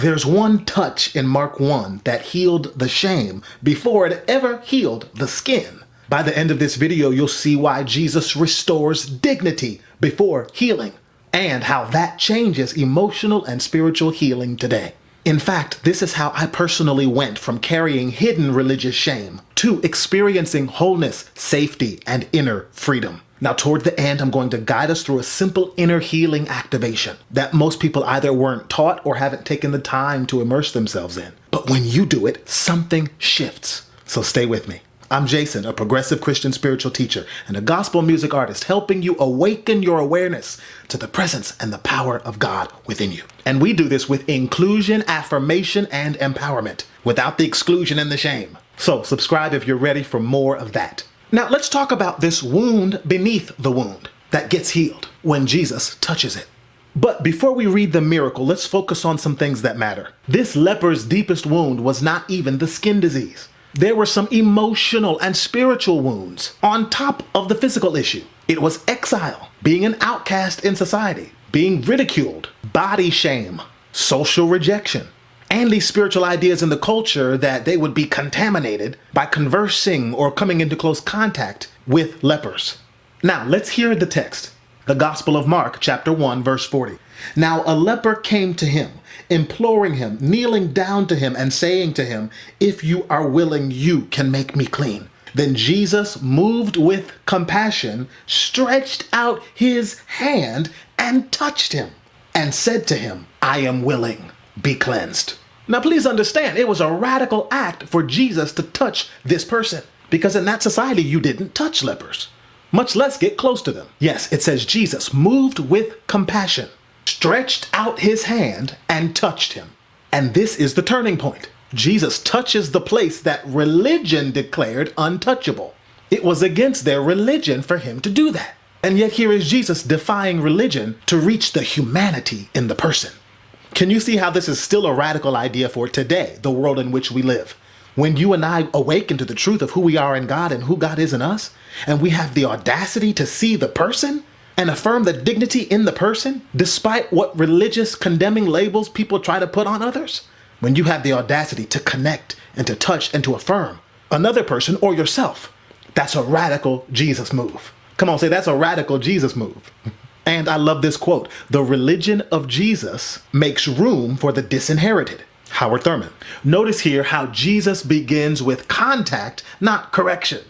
There's one touch in Mark 1 that healed the shame before it ever healed the skin. By the end of this video, you'll see why Jesus restores dignity before healing and how that changes emotional and spiritual healing today. In fact, this is how I personally went from carrying hidden religious shame to experiencing wholeness, safety, and inner freedom. Now, toward the end, I'm going to guide us through a simple inner healing activation that most people either weren't taught or haven't taken the time to immerse themselves in. But when you do it, something shifts. So stay with me. I'm Jason, a progressive Christian spiritual teacher and a gospel music artist, helping you awaken your awareness to the presence and the power of God within you. And we do this with inclusion, affirmation, and empowerment, without the exclusion and the shame. So subscribe if you're ready for more of that. Now let's talk about this wound beneath the wound that gets healed when Jesus touches it. But before we read the miracle, let's focus on some things that matter. This leper's deepest wound was not even the skin disease. There were some emotional and spiritual wounds on top of the physical issue. It was exile, being an outcast in society, being ridiculed, body shame, social rejection, and these spiritual ideas in the culture that they would be contaminated by conversing or coming into close contact with lepers. Now, let's hear the text. The Gospel of Mark, chapter 1, verse 40. Now a leper came to him, imploring him, kneeling down to him and saying to him, "If you are willing, you can make me clean." Then Jesus, moved with compassion, stretched out his hand and touched him and said to him, "I am willing, be cleansed." Now please understand, it was a radical act for Jesus to touch this person, because in that society you didn't touch lepers, much less get close to them. Yes, it says Jesus, moved with compassion, stretched out his hand and touched him. And this is the turning point. Jesus touches the place that religion declared untouchable. It was against their religion for him to do that. And yet here is Jesus defying religion to reach the humanity in the person. Can you see how this is still a radical idea for today, the world in which we live? When you and I awaken to the truth of who we are in God and who God is in us, and we have the audacity to see the person and affirm the dignity in the person, despite what religious condemning labels people try to put on others. When you have the audacity to connect and to touch and to affirm another person or yourself, that's a radical Jesus move. Come on, say that's a radical Jesus move. And I love this quote, "The religion of Jesus makes room for the disinherited." Howard Thurman. Notice here how Jesus begins with contact, not correction.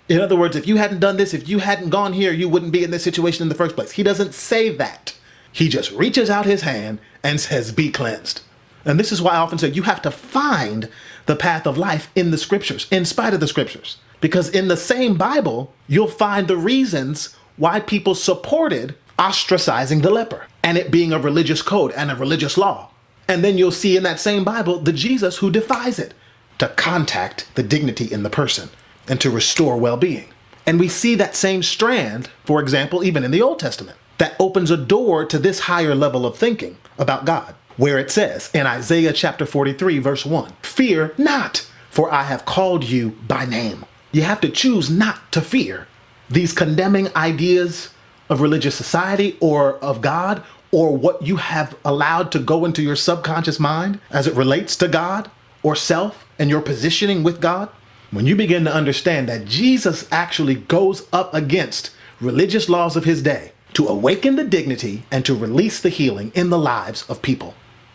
In other words, if you hadn't done this, if you hadn't gone here, you wouldn't be in this situation in the first place. He doesn't say that. He just reaches out his hand and says, "Be cleansed." And this is why I often say you have to find the path of life in the scriptures, in spite of the scriptures. Because in the same Bible, you'll find the reasons why people supported ostracizing the leper and it being a religious code and a religious law. And then you'll see in that same Bible the Jesus who defies it to contact the dignity in the person and to restore well-being. And we see that same strand, for example, even in the Old Testament, that opens a door to this higher level of thinking about God, where it says in Isaiah chapter 43, verse 1, "Fear not, for I have called you by name." You have to choose not to fear these condemning ideas of religious society or of God, or what you have allowed to go into your subconscious mind as it relates to God or self and your positioning with God. When you begin to understand that Jesus actually goes up against religious laws of his day to awaken the dignity and to release the healing in the lives of people,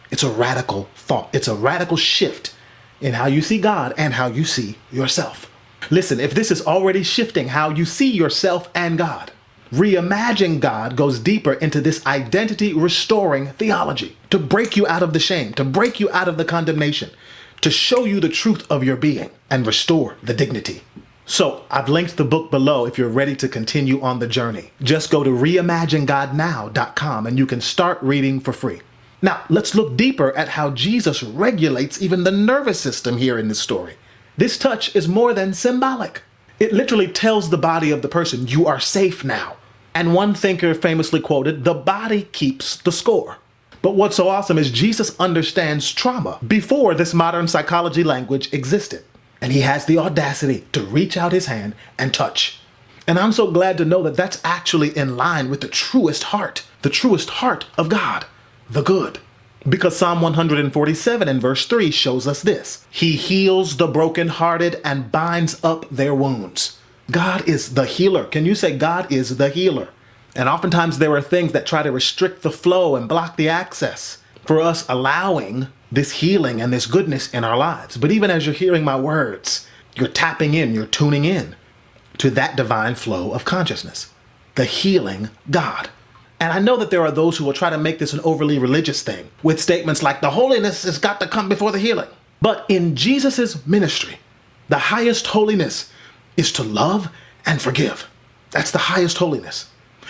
it's a radical thought. It's a radical shift in how you see God and how you see yourself. Listen, if this is already shifting how you see yourself and God, ReImagine God goes deeper into this identity restoring theology to break you out of the shame, to break you out of the condemnation, to show you the truth of your being and restore the dignity. So I've linked the book below if you're ready to continue on the journey. Just go to reimaginegodnow.com and you can start reading for free. Now let's look deeper at how Jesus regulates even the nervous system here in this story. This touch is more than symbolic. It literally tells the body of the person, you are safe now. And one thinker famously quoted, "The body keeps the score." But what's so awesome is Jesus understands trauma before this modern psychology language existed. And he has the audacity to reach out his hand and touch. And I'm so glad to know that that's actually in line with the truest heart of God, the good. Because Psalm 147 and verse 3 shows us this. He heals the brokenhearted and binds up their wounds. God is the healer. Can you say God is the healer? And oftentimes there are things that try to restrict the flow and block the access for us allowing this healing and this goodness in our lives. But even as you're hearing my words, you're tapping in, you're tuning in to that divine flow of consciousness, the healing God. And I know that there are those who will try to make this an overly religious thing with statements like the holiness has got to come before the healing. But in Jesus's ministry, the highest holiness is to love and forgive. That's the highest holiness.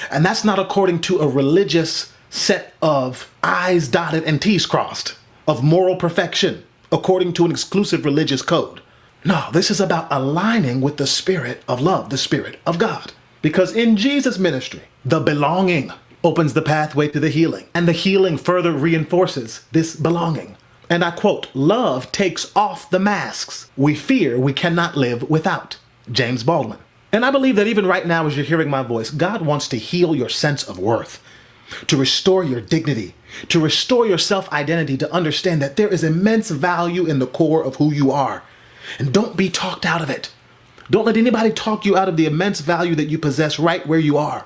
And that's not according to a religious set of I's dotted and T's crossed, of moral perfection, according to an exclusive religious code. No, this is about aligning with the Spirit of love, the Spirit of God. Because in Jesus' ministry, the belonging opens the pathway to the healing, and the healing further reinforces this belonging. And I quote, love takes off the masks we fear we cannot live without. James Baldwin. And I believe that even right now as you're hearing my voice, God wants to heal your sense of worth, to restore your dignity, to restore your self-identity, to understand that there is immense value in the core of who you are. And don't be talked out of it. Don't let anybody talk you out of the immense value that you possess right where you are.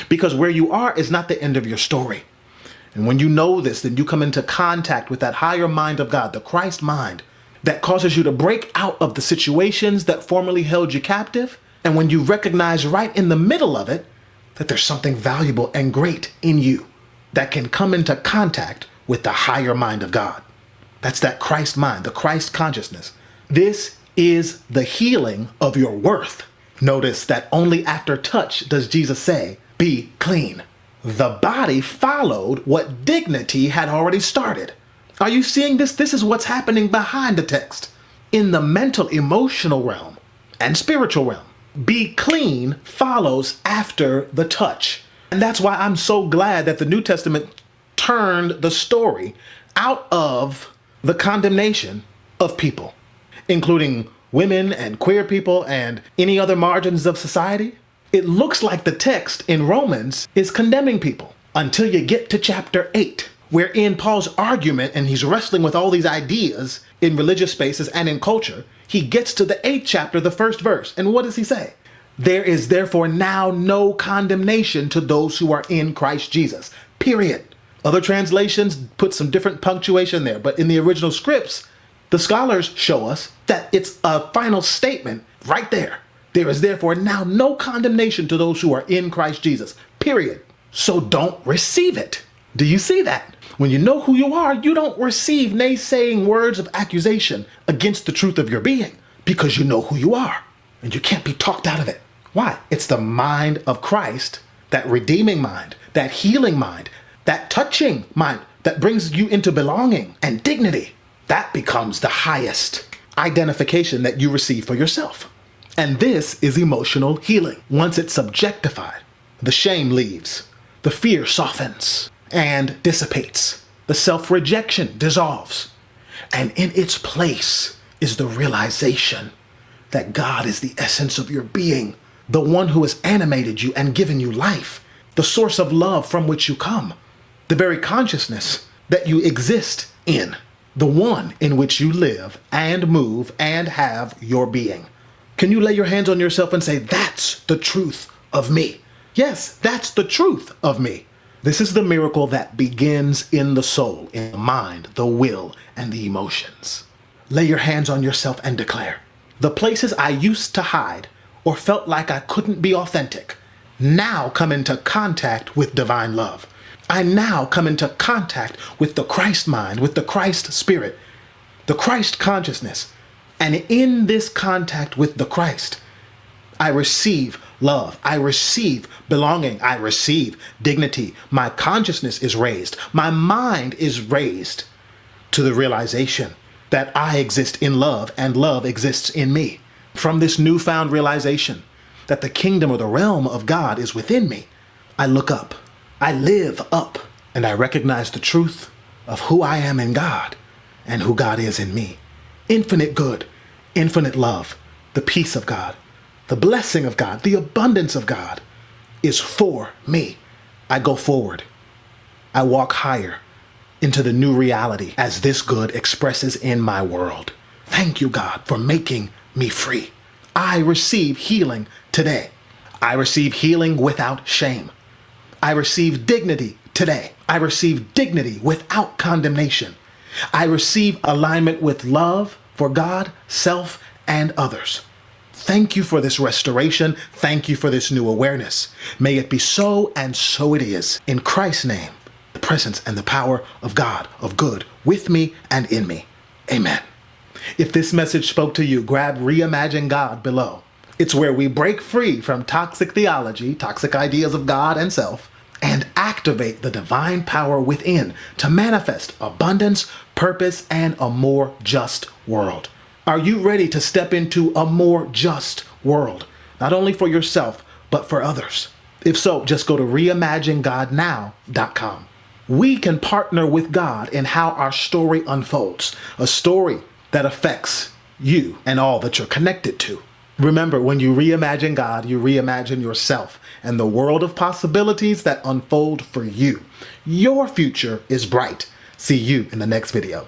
Because where you are is not the end of your story. And when you know this, then you come into contact with that higher mind of God, the Christ mind, that causes you to break out of the situations that formerly held you captive. And when you recognize right in the middle of it, that there's something valuable and great in you that can come into contact with the higher mind of God. That's that Christ mind, the Christ consciousness. This is the healing of your worth. Notice that only after touch does Jesus say, be clean. The body followed what dignity had already started. Are you seeing this? This is what's happening behind the text. In the mental, emotional realm and spiritual realm, be clean follows after the touch. And that's why I'm so glad that the New Testament turned the story out of the condemnation of people, including women and queer people and any other margins of society. It looks like the text in Romans is condemning people until you get to chapter 8, wherein Paul's argument, and he's wrestling with all these ideas in religious spaces and in culture, he gets to the 8th chapter, the first verse. And what does he say? There is therefore now no condemnation to those who are in Christ Jesus, period. Other translations put some different punctuation there, but in the original scripts, the scholars show us that it's a final statement right there. There is therefore now no condemnation to those who are in Christ Jesus, period. So don't receive it. Do you see that? When you know who you are, you don't receive naysaying words of accusation against the truth of your being because you know who you are and you can't be talked out of it. Why? It's the mind of Christ, that redeeming mind, that healing mind, that touching mind that brings you into belonging and dignity. That becomes the highest identification that you receive for yourself. And this is emotional healing. Once it's subjectified, the shame leaves, the fear softens and dissipates, the self-rejection dissolves, and in its place is the realization that God is the essence of your being, the one who has animated you and given you life, the source of love from which you come, the very consciousness that you exist in, the one in which you live and move and have your being. Can you lay your hands on yourself and say, that's the truth of me? Yes, that's the truth of me. This is the miracle that begins in the soul, in the mind, the will, and the emotions. Lay your hands on yourself and declare, the places I used to hide or felt like I couldn't be authentic now come into contact with divine love. I now come into contact with the Christ mind, with the Christ spirit, the Christ consciousness. And in this contact with the Christ, I receive love. I receive belonging. I receive dignity. My consciousness is raised. My mind is raised to the realization that I exist in love and love exists in me. From this newfound realization that the kingdom or the realm of God is within me, I look up. I live up, and I recognize the truth of who I am in God and who God is in me. Infinite good, infinite love, the peace of God, the blessing of God, the abundance of God is for me. I go forward. I walk higher into the new reality as this good expresses in my world. Thank you, God, for making me free. I receive healing today. I receive healing without shame. I receive dignity today. I receive dignity without condemnation. I receive alignment with love for God, self, and others. Thank you for this restoration. Thank you for this new awareness. May it be so, and so it is. In Christ's name, the presence and the power of God, of good, with me and in me. Amen. If this message spoke to you, grab ReImagine God below. It's where we break free from toxic theology, toxic ideas of God and self, and activate the divine power within to manifest abundance, purpose, and a more just world. Are you ready to step into a more just world? Not only for yourself, but for others. If so, just go to reimaginegodnow.com. We can partner with God in how our story unfolds, a story that affects you and all that you're connected to. Remember, when you reimagine God, you reimagine yourself and the world of possibilities that unfold for you. Your future is bright. See you in the next video.